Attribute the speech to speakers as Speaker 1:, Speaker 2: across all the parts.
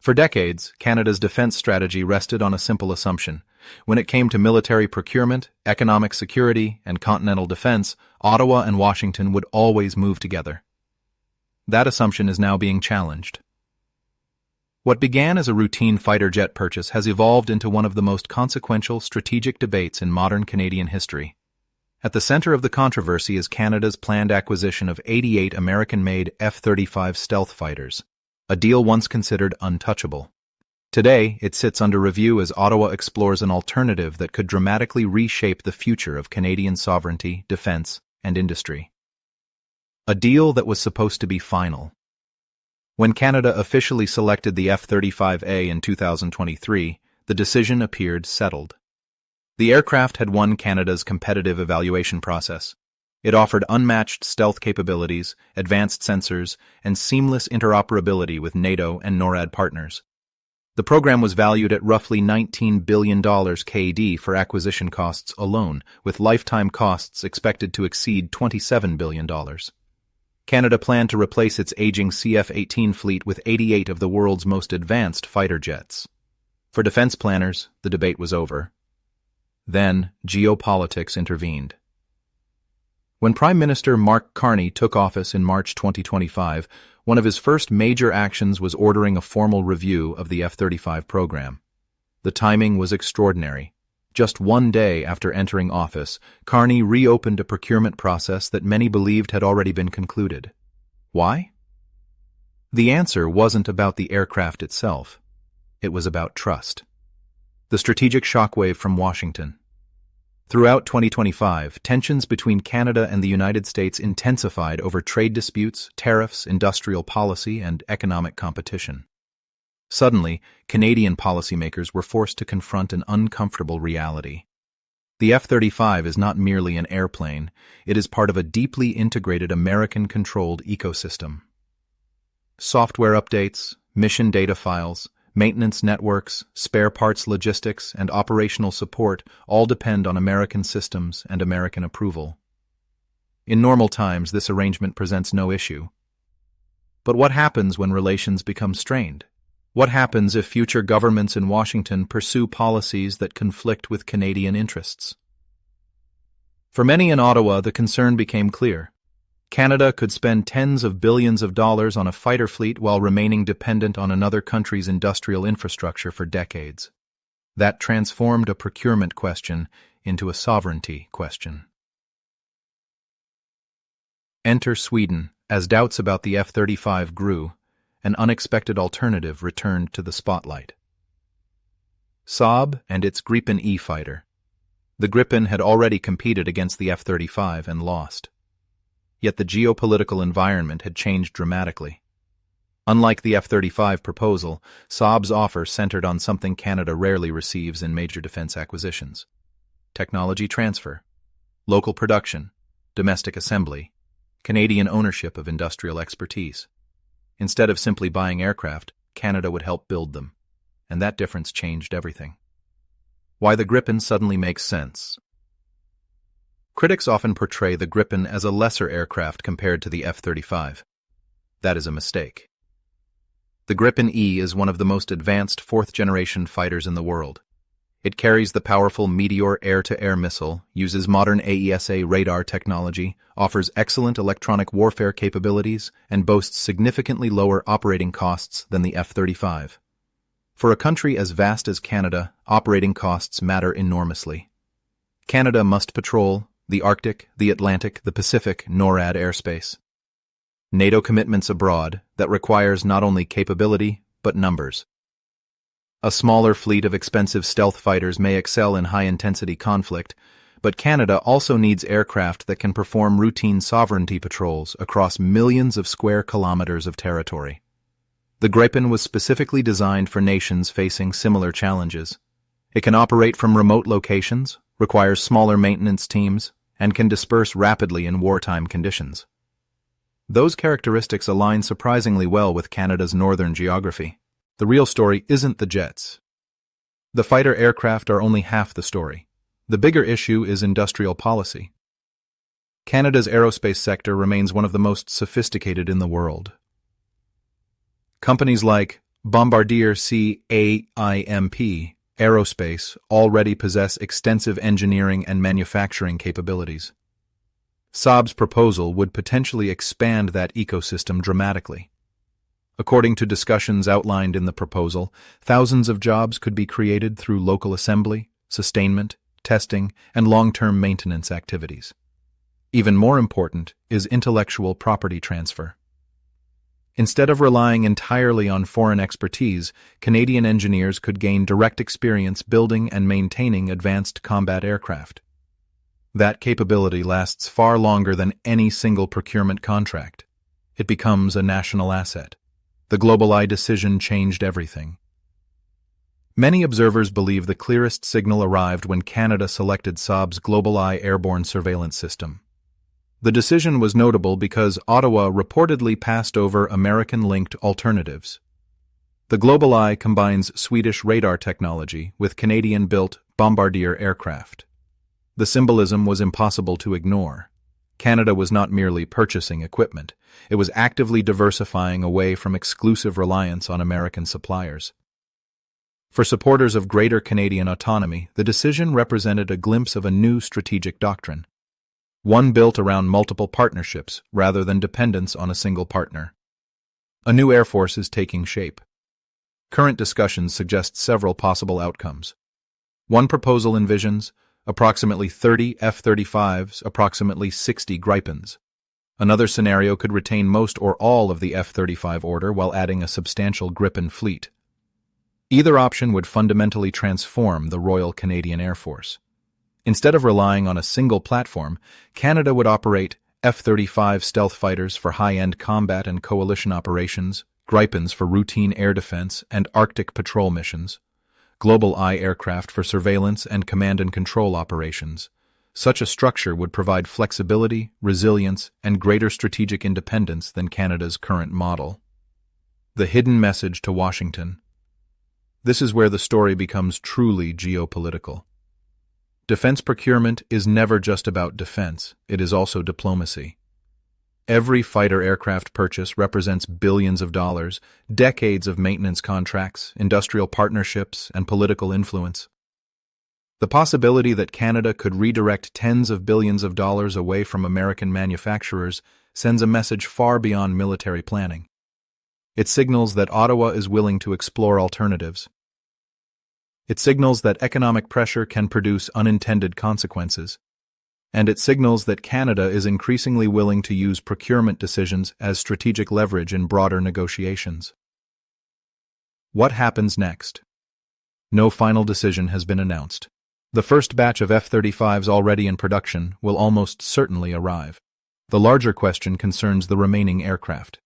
Speaker 1: For decades, Canada's defense strategy rested on a simple assumption. When it came to military procurement, economic security, and continental defense, Ottawa and Washington would always move together. That assumption is now being challenged. What began as a routine fighter jet purchase has evolved into one of the most consequential strategic debates in modern Canadian history. At the center of the controversy is Canada's planned acquisition of 88 American-made F-35 stealth fighters, a deal once considered untouchable. Today, it sits under review as Ottawa explores an alternative that could dramatically reshape the future of Canadian sovereignty, defense, and industry. A deal that was supposed to be final. When Canada officially selected the F-35A in 2023, the decision appeared settled. The aircraft had won Canada's competitive evaluation process. It offered unmatched stealth capabilities, advanced sensors, and seamless interoperability with NATO and NORAD partners. The program was valued at roughly $19 billion KD for acquisition costs alone, with lifetime costs expected to exceed $27 billion. Canada planned to replace its aging CF-18 fleet with 88 of the world's most advanced fighter jets. For defense planners, the debate was over. Then, geopolitics intervened. When Prime Minister Mark Carney took office in March 2025, one of his first major actions was ordering a formal review of the F-35 program. The timing was extraordinary. Just one day after entering office, Carney reopened a procurement process that many believed had already been concluded. Why? The answer wasn't about the aircraft itself. It was about trust. The strategic shockwave from Washington. Throughout 2025, tensions between Canada and the United States intensified over trade disputes, tariffs, industrial policy, and economic competition. Suddenly, Canadian policymakers were forced to confront an uncomfortable reality. The F-35 is not merely an airplane, it is part of a deeply integrated American-controlled ecosystem. Software updates, mission data files, maintenance networks, spare parts logistics, and operational support all depend on American systems and American approval. In normal times, this arrangement presents no issue. But what happens when relations become strained? What happens if future governments in Washington pursue policies that conflict with Canadian interests? For many in Ottawa, the concern became clear. Canada could spend tens of billions of dollars on a fighter fleet while remaining dependent on another country's industrial infrastructure for decades. That transformed a procurement question into a sovereignty question. Enter Sweden. As doubts about the F-35 grew, an unexpected alternative returned to the spotlight. Saab and its Gripen E fighter. The Gripen had already competed against the F-35 and lost. Yet the geopolitical environment had changed dramatically. Unlike the F-35 proposal, Saab's offer centered on something Canada rarely receives in major defense acquisitions: technology transfer, local production, domestic assembly, Canadian ownership of industrial expertise. Instead of simply buying aircraft, Canada would help build them, and that difference changed everything. Why the Gripen suddenly makes sense. Critics often portray the Gripen as a lesser aircraft compared to the F-35. That is a mistake. The Gripen E is one of the most advanced fourth-generation fighters in the world. It carries the powerful Meteor air-to-air missile, uses modern AESA radar technology, offers excellent electronic warfare capabilities, and boasts significantly lower operating costs than the F-35. For a country as vast as Canada, operating costs matter enormously. Canada must patrol the Arctic, the Atlantic, the Pacific, NORAD airspace. NATO commitments abroad that requires not only capability, but numbers. A smaller fleet of expensive stealth fighters may excel in high-intensity conflict, but Canada also needs aircraft that can perform routine sovereignty patrols across millions of square kilometers of territory. The Gripen was specifically designed for nations facing similar challenges. It can operate from remote locations, requires smaller maintenance teams, and can disperse rapidly in wartime conditions. Those characteristics align surprisingly well with Canada's northern geography. The real story isn't the jets. The fighter aircraft are only half the story. The bigger issue is industrial policy. Canada's aerospace sector remains one of the most sophisticated in the world. Companies like Bombardier CAIMP, Aerospace, already possess extensive engineering and manufacturing capabilities. Saab's proposal would potentially expand that ecosystem dramatically. According to discussions outlined in the proposal, thousands of jobs could be created through local assembly, sustainment, testing, and long-term maintenance activities. Even more important is intellectual property transfer. Instead of relying entirely on foreign expertise, Canadian engineers could gain direct experience building and maintaining advanced combat aircraft. That capability lasts far longer than any single procurement contract. It becomes a national asset. The GlobalEye decision changed everything. Many observers believe the clearest signal arrived when Canada selected Saab's GlobalEye airborne surveillance system. The decision was notable because Ottawa reportedly passed over American-linked alternatives. The GlobalEye combines Swedish radar technology with Canadian-built Bombardier aircraft. The symbolism was impossible to ignore. Canada was not merely purchasing equipment, it was actively diversifying away from exclusive reliance on American suppliers. For supporters of greater Canadian autonomy, the decision represented a glimpse of a new strategic doctrine, one built around multiple partnerships rather than dependence on a single partner. A new Air Force is taking shape. Current discussions suggest several possible outcomes. One proposal envisions approximately 30 F-35s, approximately 60 Gripens. Another scenario could retain most or all of the F-35 order while adding a substantial Gripen fleet. Either option would fundamentally transform the Royal Canadian Air Force. Instead of relying on a single platform, Canada would operate F-35 stealth fighters for high-end combat and coalition operations, Gripens for routine air defense and Arctic patrol missions, GlobalEye aircraft for surveillance and command and control operations. Such a structure would provide flexibility, resilience, and greater strategic independence than Canada's current model. The hidden message to Washington. This is where the story becomes truly geopolitical. Defense procurement is never just about defense, it is also diplomacy. Every fighter aircraft purchase represents billions of dollars, decades of maintenance contracts, industrial partnerships, and political influence. The possibility that Canada could redirect tens of billions of dollars away from American manufacturers sends a message far beyond military planning. It signals that Ottawa is willing to explore alternatives. It signals that economic pressure can produce unintended consequences. And it signals that Canada is increasingly willing to use procurement decisions as strategic leverage in broader negotiations. What happens next? No final decision has been announced. The first batch of F-35s already in production will almost certainly arrive. The larger question concerns the remaining aircraft.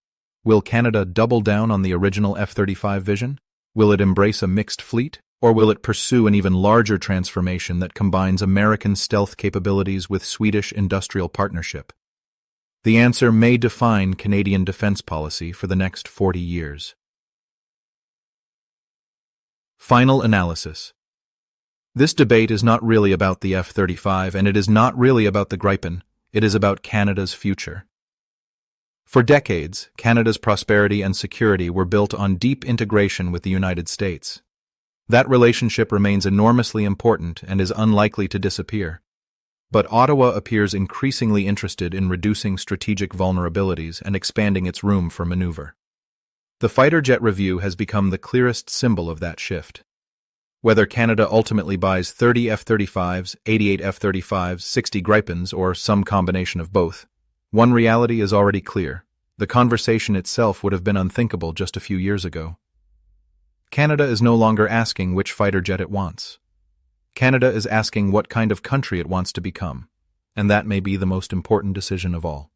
Speaker 1: Will Canada double down on the original F-35 vision? Will it embrace a mixed fleet? Or will it pursue an even larger transformation that combines American stealth capabilities with Swedish industrial partnership? The answer may define Canadian defense policy for the next 40 years. Final analysis. This debate is not really about the F-35, and it is not really about the Gripen. It is about Canada's future. For decades, Canada's prosperity and security were built on deep integration with the United States. That relationship remains enormously important and is unlikely to disappear. But Ottawa appears increasingly interested in reducing strategic vulnerabilities and expanding its room for maneuver. The fighter jet review has become the clearest symbol of that shift. Whether Canada ultimately buys 30 F-35s, 88 F-35s, 60 Gripens, or some combination of both, one reality is already clear. The conversation itself would have been unthinkable just a few years ago. Canada is no longer asking which fighter jet it wants. Canada is asking what kind of country it wants to become, and that may be the most important decision of all.